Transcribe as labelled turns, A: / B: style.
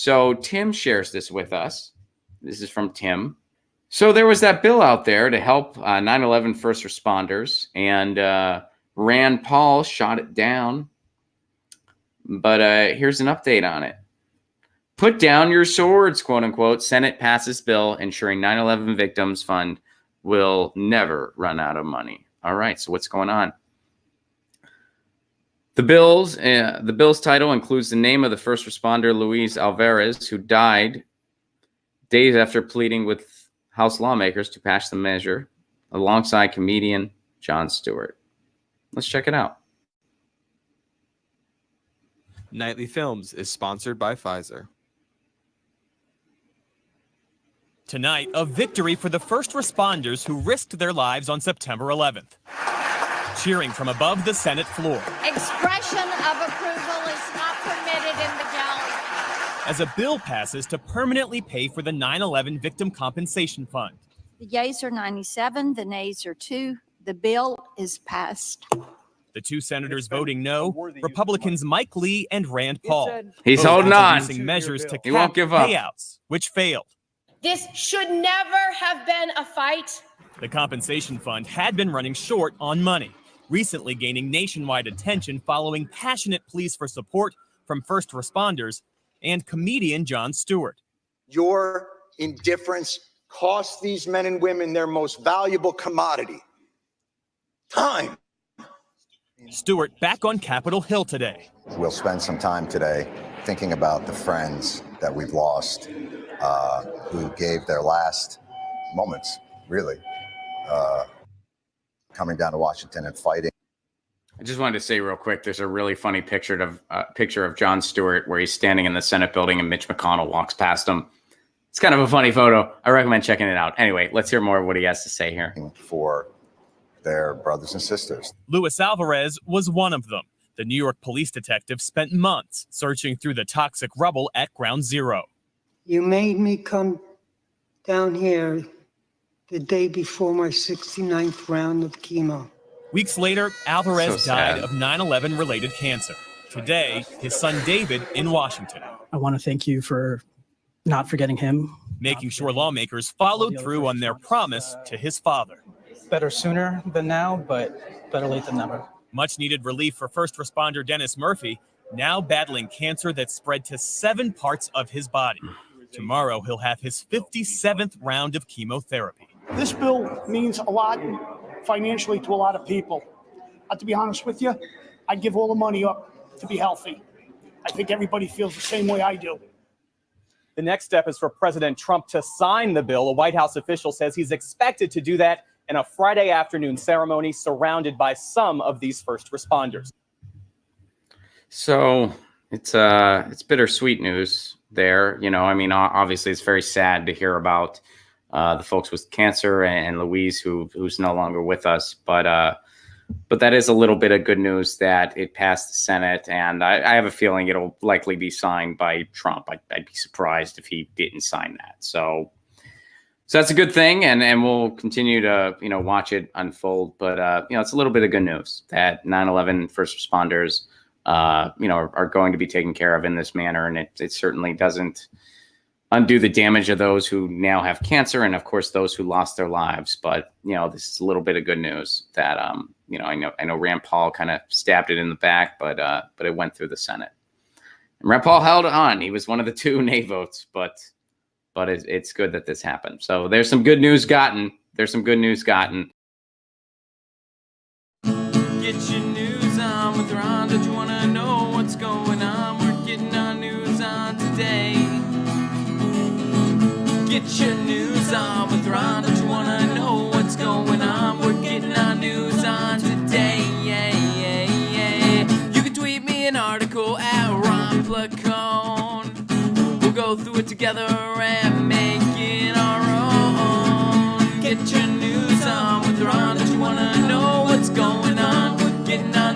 A: So Tim shares this with us. This is from Tim. So there was that bill out there to help 9/11 first responders, and Rand Paul shot it down. But here's an update on it. Put down your swords, quote unquote. Senate passes bill ensuring 9/11 victims fund will never run out of money. All right, so what's going on? The bill's title includes the name of the first responder, Luis Alvarez, who died days after pleading with House lawmakers to pass the measure, alongside comedian Jon Stewart. Let's check it out.
B: Nightly Films is sponsored by Pfizer.
C: Tonight, a victory for the first responders who risked their lives on September 11th. Cheering from above the Senate floor.
D: Expression of approval is not permitted in the gallery.
C: As a bill passes to permanently pay for the 9/11 Victim Compensation Fund.
D: The yeas are 97, the nays are 2. The bill is passed.
C: The two senators voting no, Republicans Mike Lee and Rand Paul.
A: He's holding on.
C: Measures to
A: He won't
C: cap
A: give up.
C: payouts, which failed.
E: This should never have been a fight.
C: The compensation fund had been running short on money, recently gaining nationwide attention following passionate pleas for support from first responders and comedian Jon Stewart.
F: Your indifference costs these men and women their most valuable commodity, time.
C: Stewart back on Capitol Hill today.
G: We'll spend some time today thinking about the friends that we've lost, who gave their last moments, really, coming down to Washington and fighting.
A: I just wanted to say real quick, there's a really funny picture of Jon Stewart where he's standing in the Senate building and Mitch McConnell walks past him. It's kind of a funny photo. I recommend checking it out. Anyway, let's hear more of what he has to say here.
G: For their brothers and sisters.
C: Luis Alvarez was one of them. The New York police detective spent months searching through the toxic rubble at Ground Zero.
H: You made me come down here the day before my 69th round of chemo.
C: Weeks later, Alvarez
A: So
C: died
A: sad.
C: of 9/11 related cancer. Today, his son David in Washington.
I: I want to thank you for not forgetting him.
C: Making sure lawmakers followed through on their promise to his father.
I: Better sooner than now, but better late than never.
C: Much needed relief for first responder Dennis Murphy, now battling cancer that spread to 7 parts of his body. Tomorrow, he'll have his 57th round of chemotherapy.
J: This bill means a lot financially to a lot of people. To be honest with you, I'd give all the money up to be healthy. I think everybody feels the same way I do.
K: The next step is for President Trump to sign the bill. A White House official says he's expected to do that in a Friday afternoon ceremony surrounded by some of these first responders.
A: So it's bittersweet news there. You know, I mean, obviously it's very sad to hear about the folks with cancer and Louise who's no longer with us. But that is a little bit of good news that it passed the Senate, and I have a feeling it'll likely be signed by Trump. I'd be surprised if he didn't sign that. So that's a good thing, and we'll continue to watch it unfold. But it's a little bit of good news that 9/11 first responders are going to be taken care of in this manner, and it certainly doesn't undo the damage of those who now have cancer, and of course those who lost their lives. But this is a little bit of good news that I know Rand Paul kind of stabbed it in the back, but it went through the Senate. And Rand Paul held on. He was one of the 2 nay votes, but it's good that this happened. So there's some good news gotten. Get your news on with Ron. Don't you want to know what's going on? We're getting our news on today. Get your news on with Ron. Don't you want to know what's going on? We're getting our news on today. You can tweet me an article at Ron Placone. We'll go through it together and make it our own. Get your news on with Ron. Don't you want to know what's going on? We're getting our